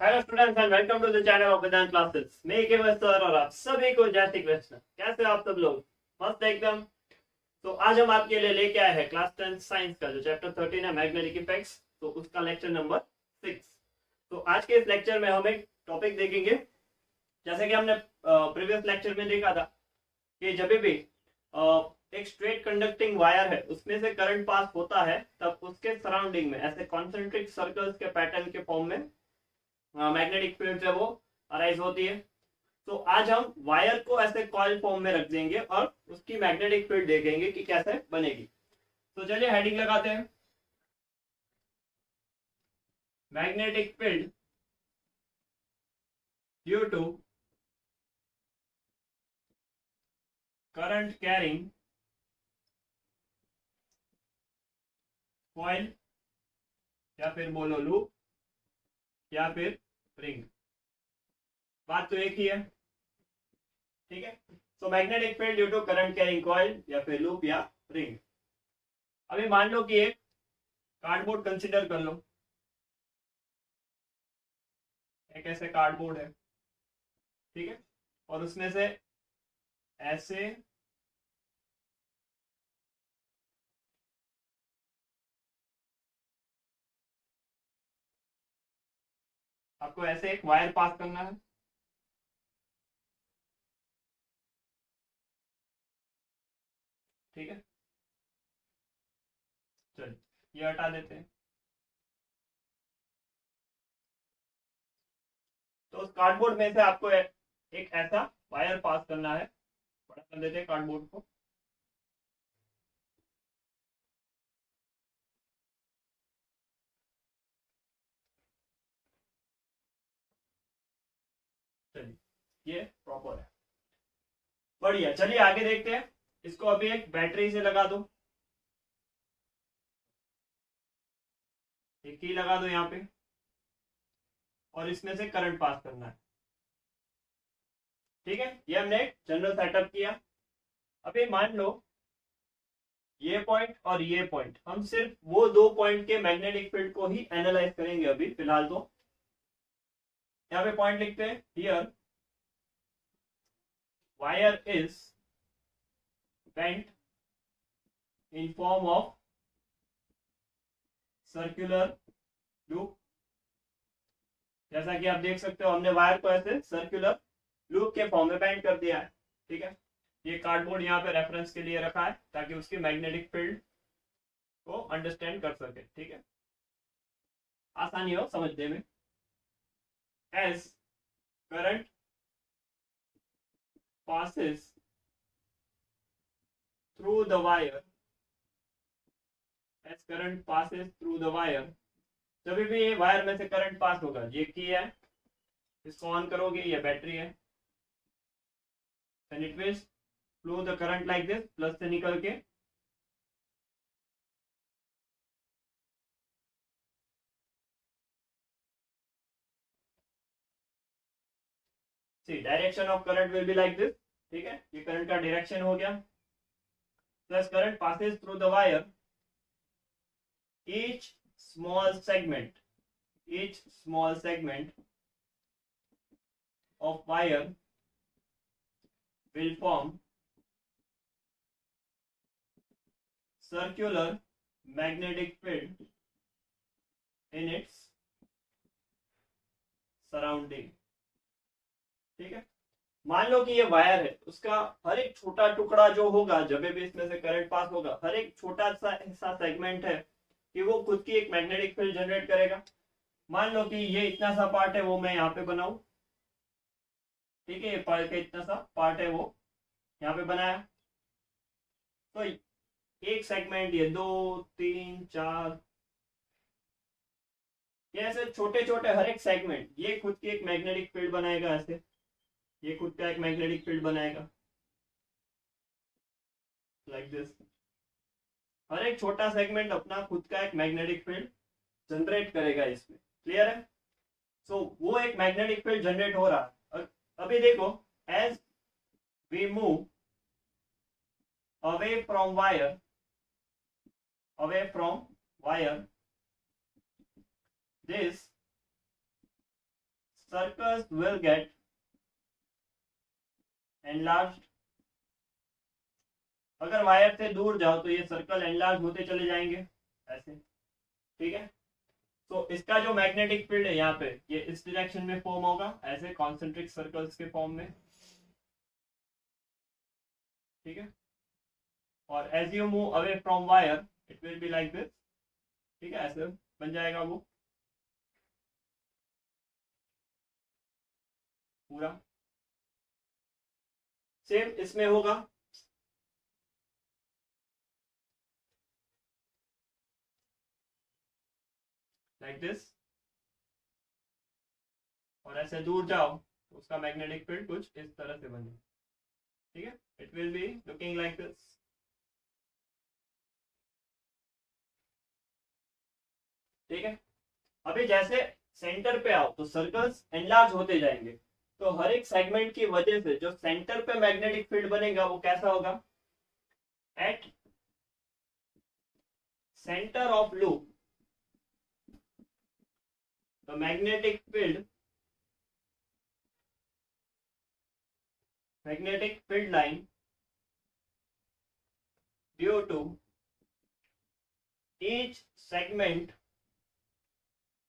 Hello students and welcome to the channel of Vedant classes. मैं Keval sir और आप सभी को जय श्री कृष्ण। कैसे हो आप सब लोग? मस्त एकदम। तो आज हम आपके लिए लेके आए हैं क्लास 10 साइंस का जो चैप्टर 13 है मैग्नेटिक इफेक्ट्स, तो उसका लेक्चर नंबर 6। तो आज के इस लेक्चर में हम एक टॉपिक देखेंगे। जैसे कि हमने प्रीवियस लेक्चर में देखा था कि जब भी एक स्ट्रेट कंडक्टिंग वायर है उसमें से करंट पास होता है तब उसके सराउंडिंग में ऐसे कॉन्सेंट्रिक सर्कल्स के पैटर्न के फॉर्म में मैग्नेटिक फील्ड है वो अराइज होती है। तो आज हम वायर को ऐसे कॉइल फॉर्म में रख देंगे और उसकी मैग्नेटिक फील्ड देखेंगे कि कैसे बनेगी। तो चलिए हेडिंग लगाते हैं, magnetic field due to current carrying coil, या फिर बोलो लूप, या फिर रिंग। बात तो एक ही है, ठीक है। So magnetic field due to current carrying coil या फिर लूप या रिंग। अभी मान लो कि एक कार्डबोर्ड कंसिडर कर लो। एक ऐसे कार्डबोर्ड है, ठीक है, और उसमें से ऐसे आपको ऐसे एक वायर पास करना है, ठीक है। चलिए ये हटा देते हैं। तो उस कार्डबोर्ड में से आपको एक ऐसा वायर पास करना है। बड़ा कर देते हैं कार्डबोर्ड को। चलिए ये प्रॉपर है, बढ़िया। चलिए आगे देखते हैं। इसको अभी एक बैटरी से लगा दो, एक की लगा दो यहाँ पे, और इसमें से करंट पास करना है, ठीक है। ये हमने एक जनरल सेटअप किया। अभी मान लो ये पॉइंट और ये पॉइंट, हम सिर्फ वो दो पॉइंट के मैग्नेटिक फील्ड को ही एनालाइज करेंगे अभी फिलहाल। तो यहाँ पे पॉइंट लिखते हैं, here wire is bent in form of circular loop। जैसा कि आप देख सकते हो हमने वायर को ऐसे सर्कुलर लूप के फॉर्म में बेंड कर दिया है, ठीक है। ये कार्डबोर्ड यहाँ पे रेफरेंस के लिए रखा है ताकि उसकी मैग्नेटिक फील्ड को अंडरस्टैंड कर सके, ठीक है, आसानी हो समझने में। As current passes through the wire, as current passes through the wire, जब भी ये वायर में से करंट पास होगा, ये की है, इसको ऑन करोगे, ये बैटरी है, and it will flow the current like this, plus से निकल के सी direction of current will be like this, ठीक है। ये करंट का डायरेक्शन हो गया। Plus current passes through the wire, each small segment each small segment of wire will form circular magnetic field in its surrounding, ठीक है। मान लो कि ये वायर है, उसका हर एक छोटा टुकड़ा जो होगा, जब भी इसमें से करंट पास होगा, हर एक छोटा सा ऐसा सेगमेंट है कि वो खुद की एक मैग्नेटिक फील्ड जनरेट करेगा। मान लो कि ये इतना सा पार्ट है, वो मैं यहाँ पे बनाऊं, ठीक है। ये पार्ट का इतना सा पार्ट है वो यहाँ पे बनाया। तो एक सेगमेंट, ये दो, तीन, चार, ये ऐसे छोटे छोटे हर एक सेगमेंट ये खुद की एक मैग्नेटिक फील्ड बनाएगा। ऐसे ये खुद का एक मैग्नेटिक फील्ड बनाएगा लाइक दिस। हर एक छोटा सेगमेंट अपना खुद का एक मैग्नेटिक फील्ड जनरेट करेगा इसमें, क्लियर है। सो वो एक मैग्नेटिक फील्ड जनरेट हो रहा है। अभी देखो, as we move away from wire, away from wire, this circles will get enlarged. अगर वायर से दूर जाओ तो ये सर्कल एनलार्ज होते चले जाएंगे ऐसे, ठीक है। तो इसका जो मैग्नेटिक फील्ड है यहाँ पे, ये इस डायरेक्शन में फॉर्म होगा ऐसे कॉन्सेंट्रिक सर्कल्स के फॉर्म में, ठीक है। और as you move away from wire it will be like this, ठीक है, ऐसे बन जाएगा वो पूरा। सेम इसमें होगा, लाइक दिस, और ऐसे दूर जाओ तो उसका मैग्नेटिक फील्ड कुछ इस तरह से बने, ठीक है। It will be looking like this, ठीक है। अभी जैसे सेंटर पे आओ तो सर्कल्स एनलार्ज होते जाएंगे, तो हर एक सेगमेंट की वजह से जो सेंटर पे मैग्नेटिक फील्ड बनेगा वो कैसा होगा, at centre of loop the magnetic field line due to each segment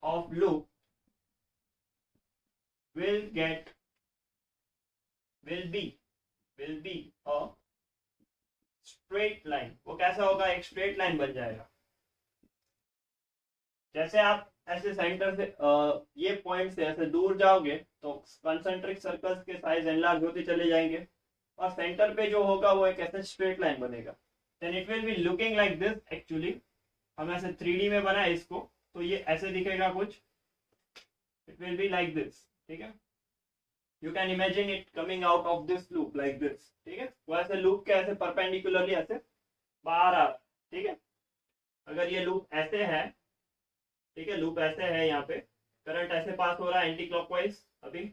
of loop will be a straight line। वो कैसा होगा, एक स्ट्रेट लाइन बन जाएगा। जैसे आप ऐसे सेंटर से ये पॉइंट से ऐसे दूर जाओगे तो कंसेंट्रिक सर्कल्स के साइज एनलार्ज होते चले जाएंगे, और सेंटर पे जो होगा वो एक ऐसे स्ट्रेट लाइन बनेगा। Then it will be looking like this. Actually हम ऐसे 3D में बनाए इसको, तो ये ऐसे दिखेगा कुछ, it will be like this, ठीक है। You can imagine it coming out of this loop like this, ठीक है। वो ऐसे लूप के ऐसे परपेंडिकुलरली ऐसे बाहर आ रहा है, ठीक है। अगर ये लूप ऐसे है, ठीक है, लूप ऐसे है, यहाँ पे करंट ऐसे पास हो रहा है एंटी क्लॉकवाइज अभी,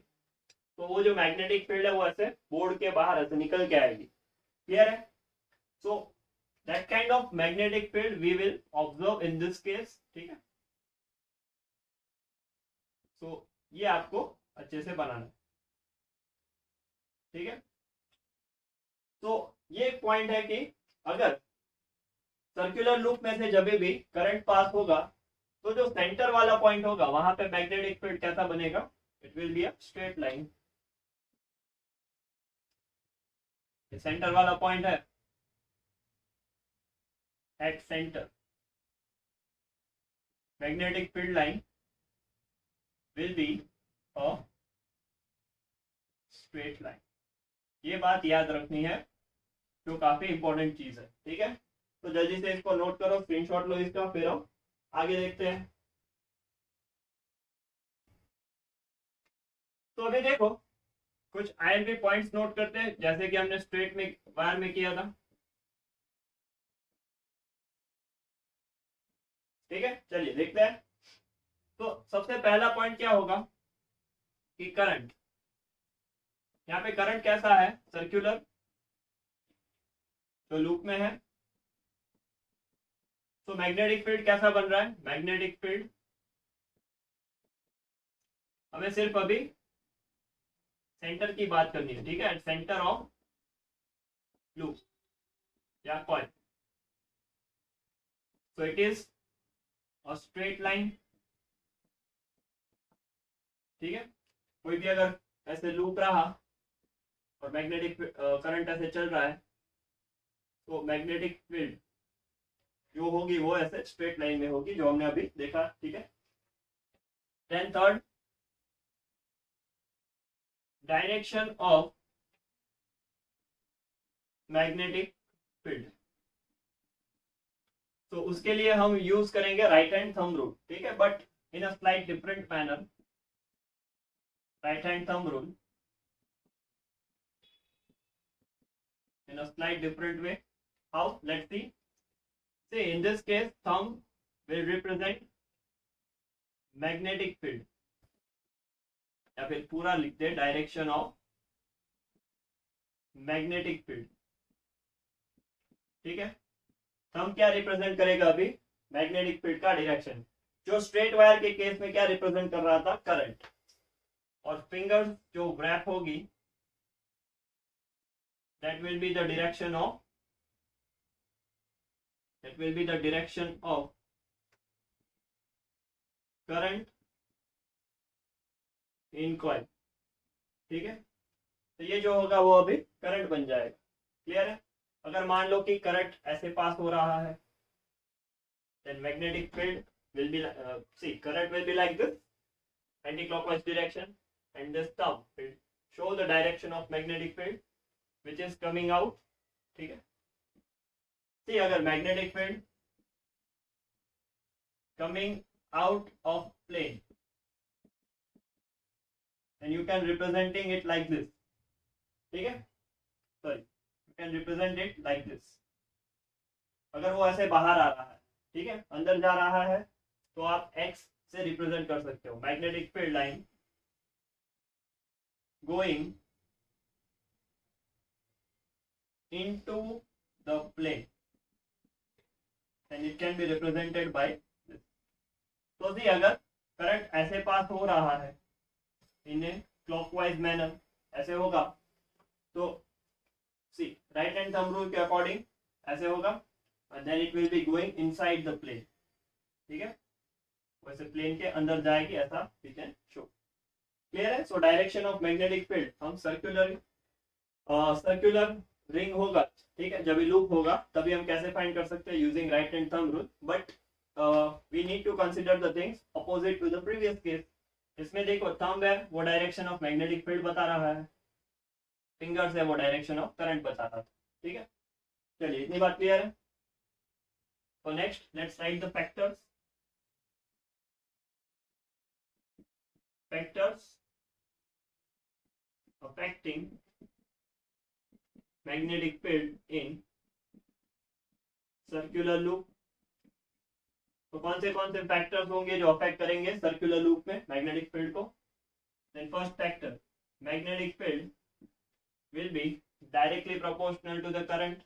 तो वो जो मैग्नेटिक फील्ड है वो ऐसे बोर्ड के बाहर ऐसे निकल के आएगी, क्लियर है। सो that kind of magnetic field we will observe in this case, ठीक है। so ये आपको अच्छे से बनाना है, ठीक है। तो ये एक पॉइंट है कि अगर सर्कुलर लूप में से जब भी करंट पास होगा तो जो सेंटर वाला पॉइंट होगा वहां पे मैग्नेटिक फील्ड कैसा बनेगा, it will be a straight line. Centre वाला पॉइंट है, at center magnetic field line will be a straight line। ये बात याद रखनी है जो काफी इंपॉर्टेंट चीज है, ठीक है। तो जल्दी से इसको नोट करो, स्क्रीनशॉट लो इसका, फिर हम आगे देखते हैं। तो अभी देखो कुछ आयरन पॉइंट्स नोट करते हैं, जैसे कि हमने स्ट्रेट में वायर में किया था, ठीक है। चलिए देखते हैं। तो सबसे पहला पॉइंट क्या होगा कि करंट, यहाँ पे करंट कैसा है, सर्कुलर, तो लूप में है। तो मैग्नेटिक फील्ड कैसा बन रहा है, मैग्नेटिक फील्ड हमें सिर्फ अभी सेंटर की बात करनी है, ठीक है, सेंटर ऑफ लूप या coil. so it is a straight line, ठीक है। कोई भी अगर ऐसे लूप रहा और मैग्नेटिक करंट ऐसे चल रहा है तो मैग्नेटिक फील्ड जो होगी वो ऐसे स्ट्रेट लाइन में होगी, जो हमने अभी देखा, ठीक है। Then third, direction of magnetic field, तो उसके लिए हम यूज करेंगे राइट हैंड थंब रूल, ठीक है, but in a slight different manner. Right hand thumb rule in a slight different way. How? Let's see. See, in this case, thumb will represent magnetic field, या फिर पूरा लिख दे direction of magnetic field, ठीक है। Thumb क्या represent करेगा अभी, magnetic field का डायरेक्शन, जो स्ट्रेट वायर के केस में क्या रिप्रेजेंट कर रहा था, करंट, और फिंगर्स जो रैप होगी that will be the direction of current in coil. ठीक है, तो ये जो होगा वो अभी करंट बन जाएगा. क्लियर है? अगर मान लो कि करंट ऐसे पास हो रहा है, then magnetic field will be current will be like this, anti-clockwise direction, and this thumb will show the direction of magnetic field which is coming out. ठीक है, see अगर magnetic field coming out of plane and you can representing it like this. ठीक है, sorry, you can represent it like this. अगर वो ऐसे बाहर आ रहा है, ठीक है, अंदर जा रहा है, तो आप x से रिप्रेजेंट कर सकते हो. Magnetic field line going into the plane and it can be represented by this. तो सी अगर करंट ऐसे पास हो रहा है इन ए क्लॉकवाइज मैनर, ऐसे होगा, तो सी राइट हैंड थंब रूल के अकॉर्डिंग ऐसे होगा, and then it will be going inside the plane. ठीक है, वैसे प्लेन के अंदर जाएगी, ऐसा we can show. क्लियर है? So direction of magnetic field हम सर्कुलर रिंग होगा, ठीक है, जब लूप होगा तभी हम कैसे फाइंड कर सकते हैं, using right hand thumb rule. But we need to consider the things opposite to the previous case. इसमें देखो थंब है वो डायरेक्शन ऑफ मैग्नेटिक फील्ड बता रहा है, फिंगर्स है वो डायरेक्शन ऑफ करंट बता रहा था. ठीक है, चलिए इतनी बात क्लियर है. So next, let's write the factors. Factors affecting magnetic field in circular loop. तो कौन से फैक्टर्स होंगे जो अफेक्ट करेंगे सर्कुलर लूप में मैग्नेटिक फील्ड को? Then first factor, magnetic field will be directly proportional to the current.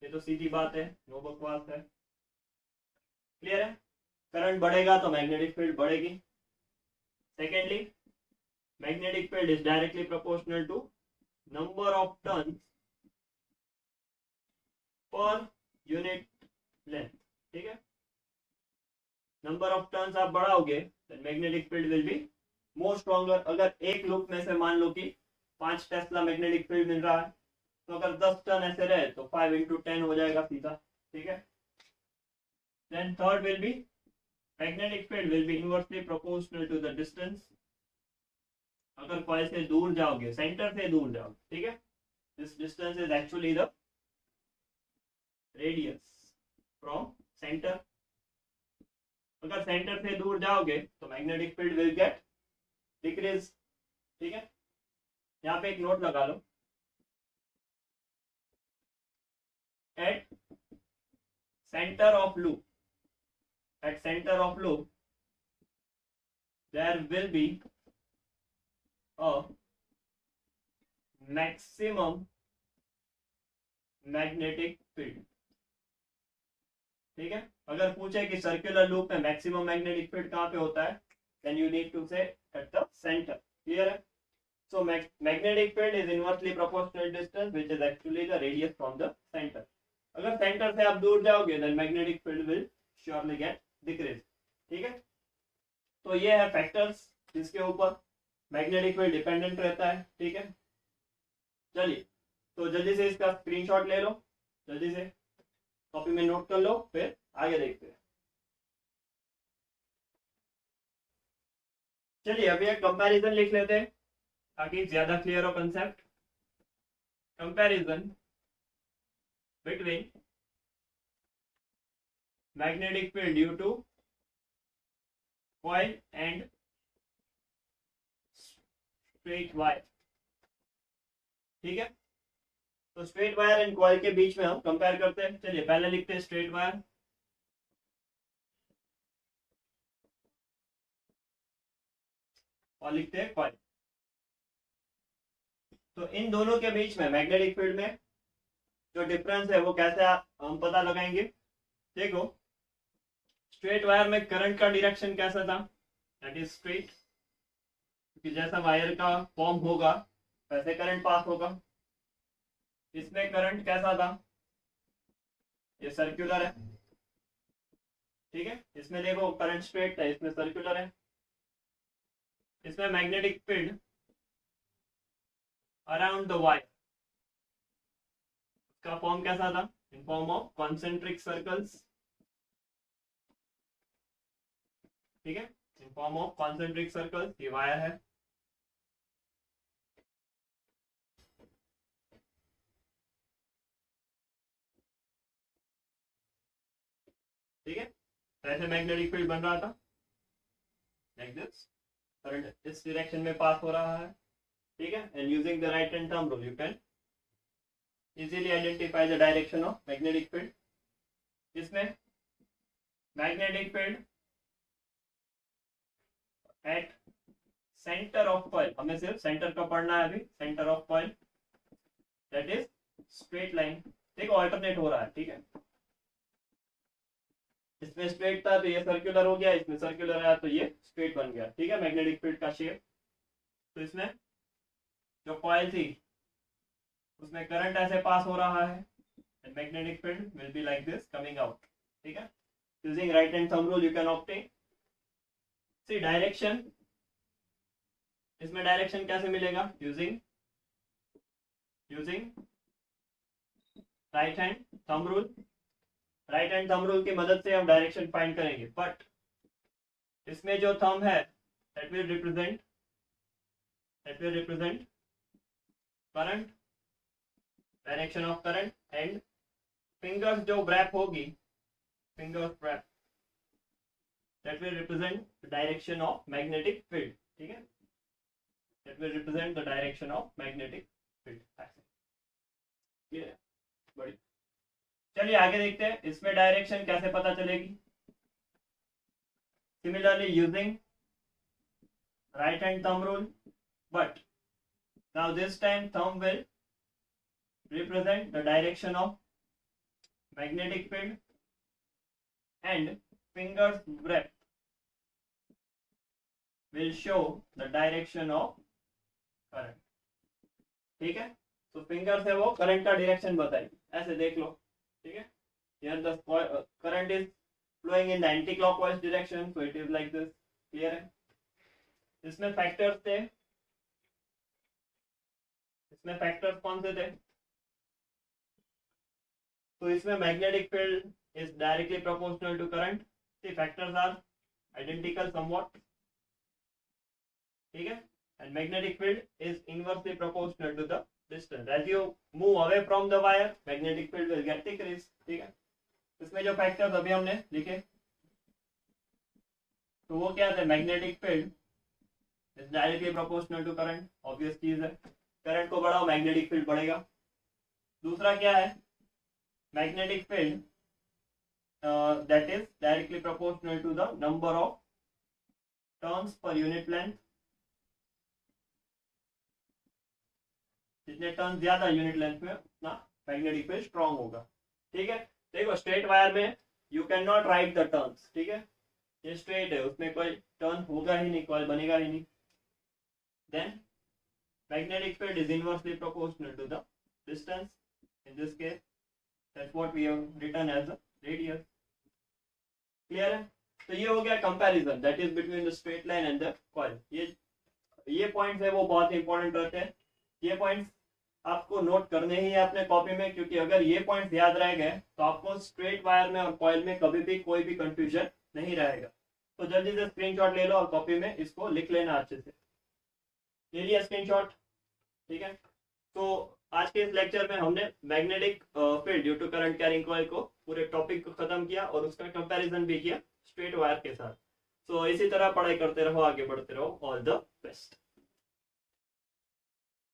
ये तो सीधी बात है, नो बकवास है. क्लियर है? करंट बढ़ेगा तो मैग्नेटिक फील्ड बढ़ेगी. Secondly, magnetic field is directly proportional to number of turns per unit length. ठीक है, नंबर ऑफ टर्न्स आप बढ़ाओगे तो magnetic field will be more stronger. अगर एक लूप में से मान लो कि 5 टेस्ला मैग्नेटिक फील्ड मिल रहा है, तो अगर 10 टर्न ऐसे रहे तो 5 into 10 हो जाएगा सीधा. ठीक है, then third will be magnetic field will be inversely proportional to the distance. अगर कॉइल से दूर जाओगे, सेंटर से दूर जाओगे, ठीक है, this distance is actually the radius from centre. अगर सेंटर से दूर जाओगे तो magnetic field will get decrease. ठीक है, यहाँ पे एक नोट लगा लो. At center of loop, there will be a maximum magnetic field. ठीक है, अगर पूछे कि सर्कुलर लूप में मैक्सिमम मैग्नेटिक फील्ड कहाँ पे होता है, then you need to say at the center. Clear है? So magnetic field is inversely proportional distance which is actually the radius from the center. अगर सेंटर से आप दूर जाओगे then magnetic field will surely get decrease. ठीक है, तो ये है फैक्टर्स जिसके ऊपर मैग्नेटिक फील्ड डिपेंडेंट रहता है. ठीक है, चलिए तो जल्दी से इसका स्क्रीनशॉट ले लो, जल्दी से कॉपी में नोट कर लो, फिर आगे देखते हैं. चलिए अभी एक कंपैरिजन लिख लेते हैं ताकि ज्यादा क्लियर हो concept. Comparison between magnetic field due to coil and straight wire. ठीक है, तो स्ट्रेट वायर एंड कॉइल के बीच में हम कंपेयर करते हैं. चलिए पहले लिखते हैं स्ट्रेट वायर, और लिखते हैं कॉइल. तो इन दोनों के बीच में मैग्नेटिक फील्ड में जो डिफरेंस है वो कैसे हम पता लगाएंगे? देखो, स्ट्रेट वायर में करंट का डायरेक्शन कैसा था, दैट इज स्ट्रेट. कि जैसा वायर का फॉर्म होगा वैसे करंट पास होगा। इसमें करंट कैसा था, ये सर्कुलर है, ठीक है। इसमें देखो करंट स्ट्रेट है, इसमें सर्कुलर है। इसमें magnetic field around the wire का फॉर्म कैसा था, in form of concentric circles, ठीक है, in form of concentric circles. ये वायर है, ठीक है। ऐसे मैग्नेटिक फील्ड बन रहा था लाइक दिस, करंट इस डायरेक्शन में पास हो रहा है, ठीक है। And using the right hand thumb rule you can easily identify the direction of magnetic field. इसमें magnetic field at centre of coil, हमें सिर्फ सेंटर का पढ़ना है अभी, centre of coil that is straight line, देखो ऑल्टरनेट हो रहा है, ठीक है। इसमें स्ट्रेट था तो ये सर्कुलर हो गया, इसमें सर्कुलर आया तो ये स्ट्रेट बन गया, ठीक है, मैग्नेटिक फील्ड का शेप। तो इसमें जो कॉइल थी उसमें करंट ऐसे पास हो रहा है and magnetic field will be like this coming out, ठीक है। Using right hand thumb rule you can obtain the direction. इसमें डायरेक्शन कैसे मिलेगा, using right hand thumb rule. Right hand thumb rule की मदद से हम डायरेक्शन फाइंड करेंगे, बट इसमें जो थंब है that will represent current, direction of current, and fingers जो ब्रैप होगी, fingers wrap that will represent direction of magnetic field, ठीक है, that will represent the direction of magnetic field. Clear, बड़ी। चलिए आगे देखते हैं इसमें डायरेक्शन कैसे पता चलेगी। Similarly using right hand thumb rule, but now this time thumb will represent the direction of magnetic field and fingers breadth will show the direction of current, ठीक है। तो फिंगर से वो करंट का डायरेक्शन बताएगी, ऐसे देख लो, ठीक है। here the current is flowing in the anti clockwise direction, so it is like this, clear है। इसमें फैक्टर्स थे, इसमें फैक्टर्स कौन से थे, तो इसमें magnetic field is directly proportional to current, the factors are identical somewhat, ठीक है, and magnetic field is inversely proportional to the distance, as you move away from the wire magnetic field will get decrease, ठीक है। इसमें जो factors अभी हमने लिखे तो वो क्या थे, magnetic field is directly proportional to current, obvious चीज है, करंट को बढ़ाओ मैग्नेटिक फील्ड बढ़ेगा। दूसरा क्या है, magnetic field that is directly proportional to the number of turns per unit length, जितने टर्न ज्यादा यूनिट लेंथ में उतना मैग्नेटिक फील्ड स्ट्रांग होगा, ठीक है। देखो स्ट्रेट वायर में you can not right the turns, ठीक है, ये स्ट्रेट है उसमें कोई टर्न होगा ही नहीं, कॉइल बनेगा ही नहीं, then magnetic field is inversely proportional to the distance, in this case that's what we have written as a radius, clear है। तो ये हो गया comparison that is between the straight line and the coil. ये points है वो बहुत important रहते हैं, ये पॉइंट्स आपको नोट करने ही है अपने कॉपी में, क्योंकि अगर ये पॉइंट्स याद रह गए तो आपको स्ट्रेट वायर में और कॉइल में कभी भी कोई भी कंफ्यूजन नहीं रहेगा। तो जल्दी से स्क्रीनशॉट ले लो और कॉपी में इसको लिख लेना अच्छे से, ले लिया स्क्रीनशॉट, ठीक है। तो आज के इस लेक्चर में हमने magnetic field due to current carrying coil को पूरे टॉपिक को खत्म किया और उसका कंपैरिजन भी किया स्ट्रेट वायर के साथ। तो इसी तरह पढ़ाई करते रहो, आगे बढ़ते रहो, ऑल द बेस्ट।